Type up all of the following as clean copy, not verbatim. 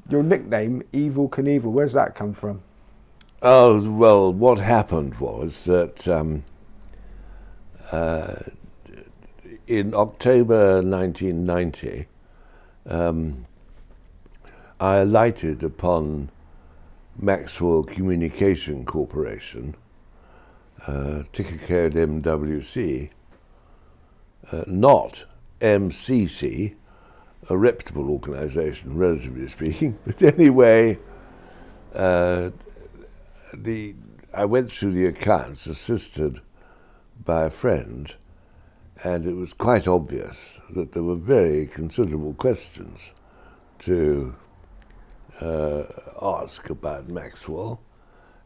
Your nickname, Evil Knievel, where's that come from? Oh, well, what happened was that in October 1990, I alighted upon Maxwell Communication Corporation, ticker code MWC, not MCC, a reputable organisation, relatively speaking. But anyway, I went through the accounts assisted by a friend, and it was quite obvious that there were very considerable questions to ask about Maxwell.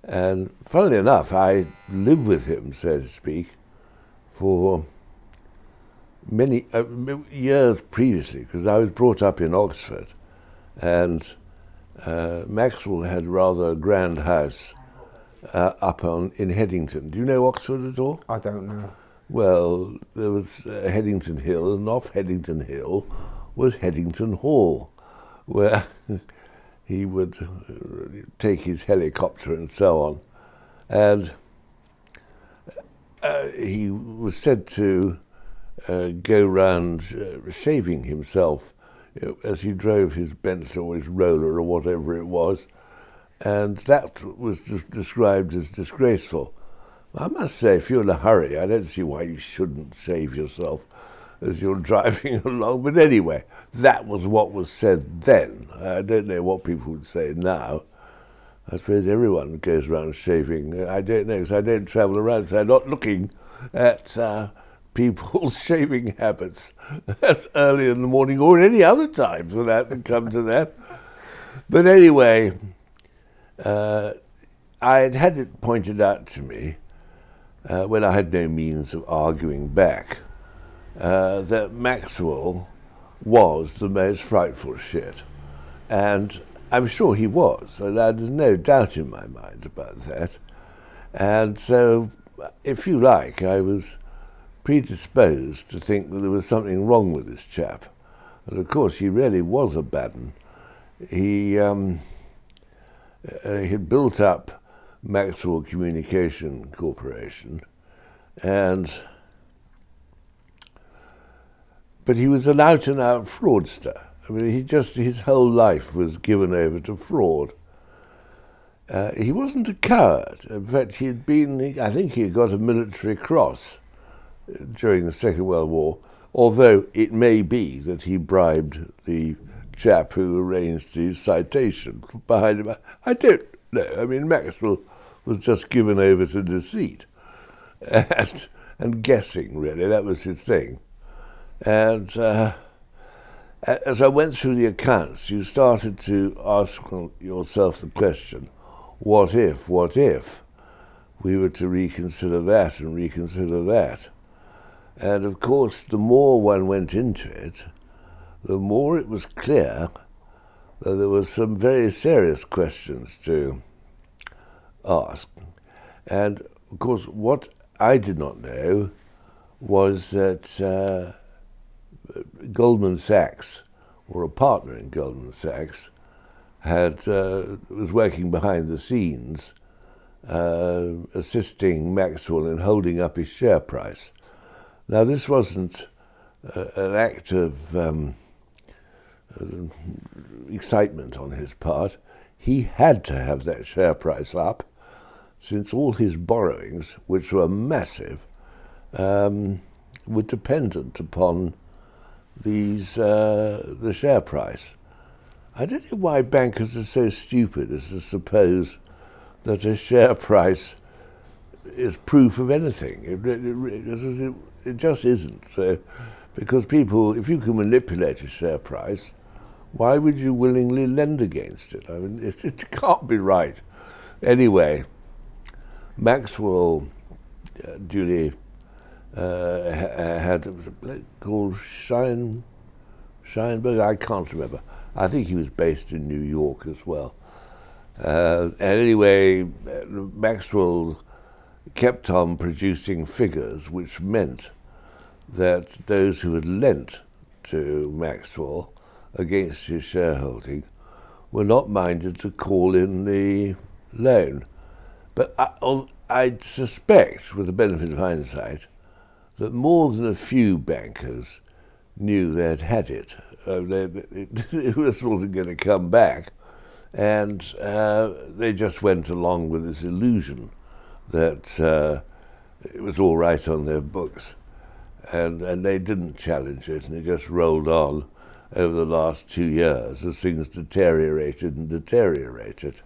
And funnily enough, I lived with him, so to speak, for many years previously, because I was brought up in Oxford, and Maxwell had rather a grand house up in Headington. Do you know Oxford at all? I don't know. Well, there was Headington Hill, and off Headington Hill was Headington Hall, where he would take his helicopter and so on. And he was said to go round shaving himself as he drove his Bentley or his roller or whatever it was, and that was described as disgraceful. I must say, if you're in a hurry, I don't see why you shouldn't shave yourself as you're driving along. But anyway, that was what was said then. I don't know what people would say now. I suppose everyone goes around shaving. I don't know, because I don't travel around, so I'm not looking at people's shaving habits as early in the morning or any other time for that to come to that. But anyway, I had had it pointed out to me when I had no means of arguing back that Maxwell was the most frightful shit. And I'm sure he was, and there's no doubt in my mind about that. And so, if you like, I was predisposed to think that there was something wrong with this chap. And of course, he really was a bad one. He had built up Maxwell Communication Corporation, but he was an out-and-out fraudster. I mean, his whole life was given over to fraud. He wasn't a coward. In fact, I think he had got a military cross during the Second World War, although it may be that he bribed the chap who arranged his citation behind him. I don't know. I mean, Maxwell was just given over to deceit and guessing, really. That was his thing. And as I went through the accounts, you started to ask yourself the question, what if we were to reconsider that and reconsider that? And of course, the more one went into it, the more it was clear that there were some very serious questions to ask. And of course, what I did not know was that Goldman Sachs, or a partner in Goldman Sachs, was working behind the scenes, assisting Maxwell in holding up his share price. Now, this wasn't an act of excitement on his part. He had to have that share price up, since all his borrowings, which were massive, were dependent upon the share price. I don't know why bankers are so stupid as to suppose that a share price is proof of anything. It just isn't. So, because people, if you can manipulate a share price, why would you willingly lend against it? I mean, it can't be right. Anyway, Maxwell duly had a bloke called Scheinberg, I can't remember. I think he was based in New York as well. And anyway, Maxwell kept on producing figures, which meant that those who had lent to Maxwell against his shareholding were not minded to call in the loan. But I suspect, with the benefit of hindsight, that more than a few bankers knew they'd had it. It was sort of going to come back, and they just went along with this illusion that it was all right on their books, and they didn't challenge it, and it just rolled on over the last 2 years as things deteriorated and deteriorated.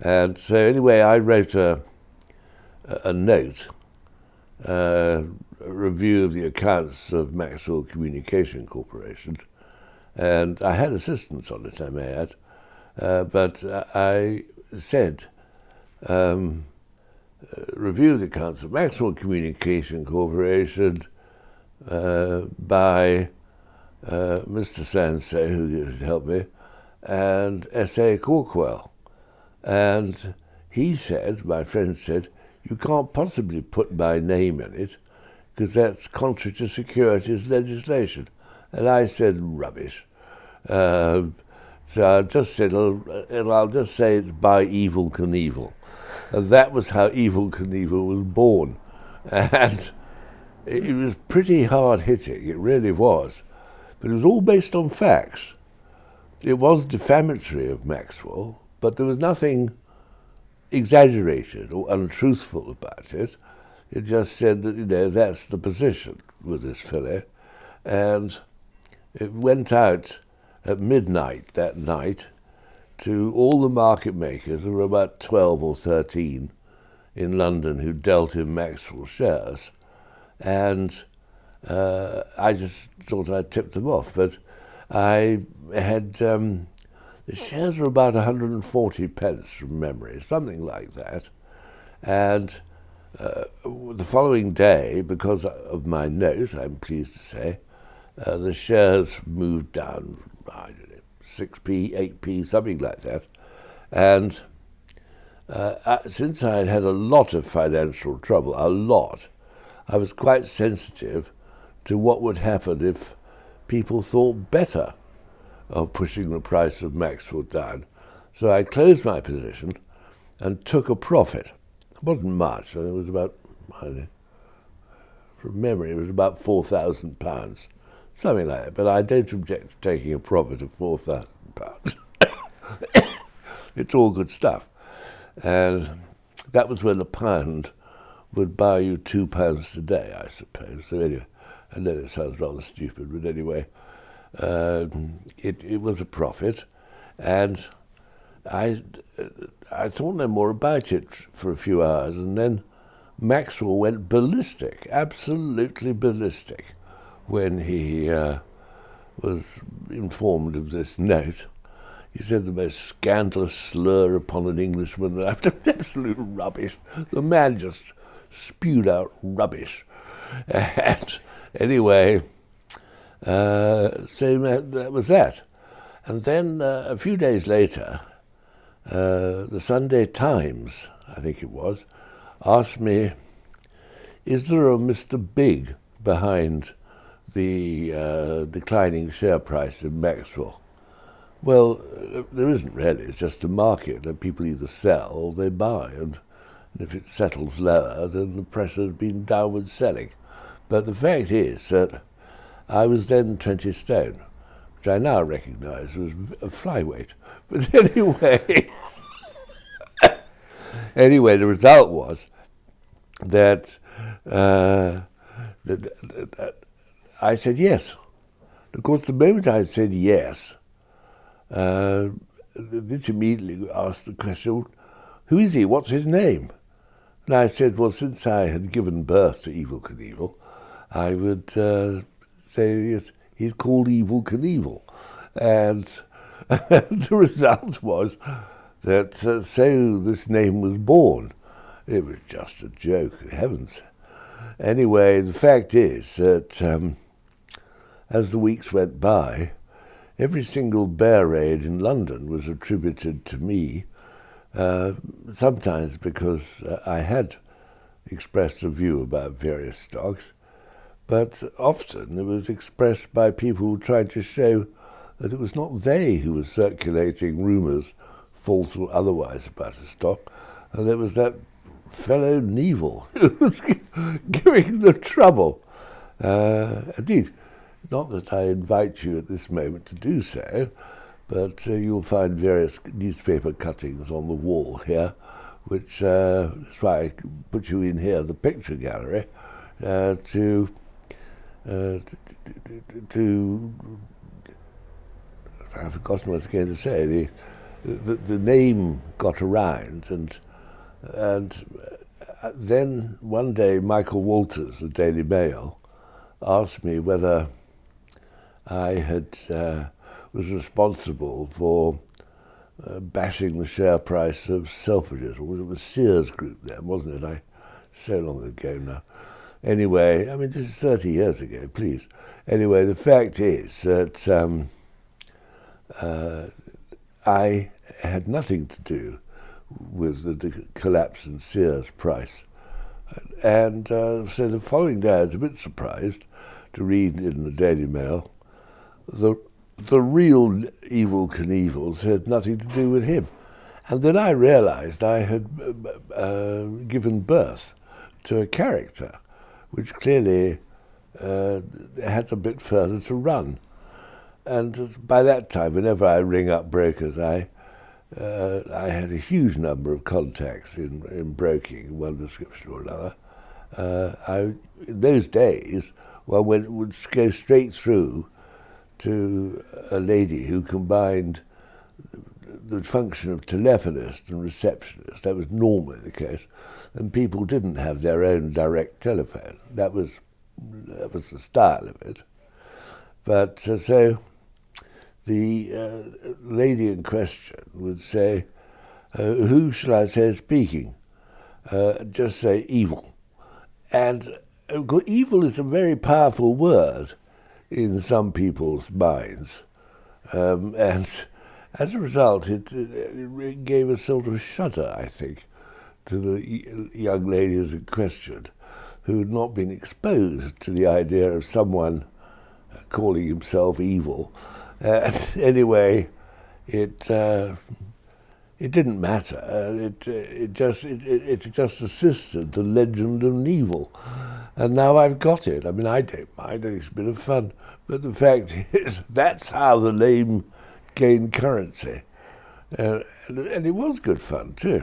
And so anyway, I wrote a note, a review of the accounts of Maxwell Communication Corporation, and I had assistance on it, I may add, but I said, review of the accounts of Maxwell Communication Corporation by Mr. Sanso, who helped me, and S.A. CAWKWELL. And he said, my friend said, you can't possibly put my name in it because that's contrary to securities legislation. And I said, rubbish. So I just said, I'll just say it's by Evel Knievel. And that was how Evel Knievel was born. And it was pretty hard hitting, it really was. But it was all based on facts. It was defamatory of Maxwell, but there was nothing exaggerated or untruthful about it. It just said that, that's the position with this filly. And it went out at midnight that night to all the market makers. There were about 12 or 13 in London who dealt in Maxwell shares. And I just thought I'd tip them off. But I had, the shares were about 140 pence from memory, something like that. And the following day, because of my note, I'm pleased to say, the shares moved down, I don't know, 6p, 8p, something like that. And since I had had a lot of financial trouble, I was quite sensitive to what would happen if people thought better of pushing the price of Maxwell down. So I closed my position and took a profit. It wasn't much, it was about, from memory, it was about £4,000, something like that. But I don't object to taking a profit of £4,000. It's all good stuff. And that was when a pound would buy you £2 today, I suppose. So anyway, I know it sounds rather stupid, but anyway, it was a profit, and I thought no more about it for a few hours, and then Maxwell went ballistic, absolutely ballistic, when he was informed of this note. He said the most scandalous slur upon an Englishman, after absolute rubbish. The man just spewed out rubbish. And anyway, so that was that. And then a few days later, the Sunday Times, I think it was, asked me, is there a Mr. Big behind the declining share price of Maxwell? Well, there isn't really. It's just a market that people either sell or they buy, and if it settles lower, then the pressure has been downward selling. But the fact is that I was then 20 stone, which I now recognise was a flyweight. But anyway, the result was that, I said yes. Of course, the moment I said yes, this immediately asked the question, who is he? What's his name? And I said, well, since I had given birth to Evel Knievel, I would say, yes, he's called Evel Knievel. And the result was that so this name was born. It was just a joke, heavens. Anyway, the fact is that as the weeks went by, every single bear raid in London was attributed to me, sometimes because I had expressed a view about various stocks, but often it was expressed by people who tried to show that it was not they who were circulating rumours, false or otherwise, about his stock, and there was that fellow Neville who was giving the trouble. Indeed, not that I invite you at this moment to do so, but you'll find various newspaper cuttings on the wall here, which that's why I put you in here, the picture gallery, to I've forgotten what I was going to say. The name got around, and then one day Michael Walters, the Daily Mail, asked me whether I was responsible for bashing the share price of Selfridges, or it was Sears Group then, wasn't it? So long ago now. Anyway, I mean, this is 30 years ago, please. Anyway, the fact is that I had nothing to do with the collapse in Sears price. And so the following day I was a bit surprised to read in the Daily Mail the real Evel Knievel's had nothing to do with him. And then I realized I had given birth to a character which clearly had a bit further to run. And by that time, whenever I ring up brokers, I had a huge number of contacts in broking, one description or another. In those days, one would go straight through to a lady who combined the function of telephonist and receptionist. That was normally the case, and people didn't have their own direct telephone. That was the style of it. But so the lady in question would say, who shall I say is speaking? Just say evil. And evil is a very powerful word in some people's minds. And as a result, it gave a sort of shudder, I think, to the young ladies in question who had not been exposed to the idea of someone calling himself evil. Anyway, it didn't matter. It just assisted the legend of Neville, and now I've got it. I mean, I don't mind. It's a bit of fun, but the fact is that's how the name gained currency, and it was good fun too.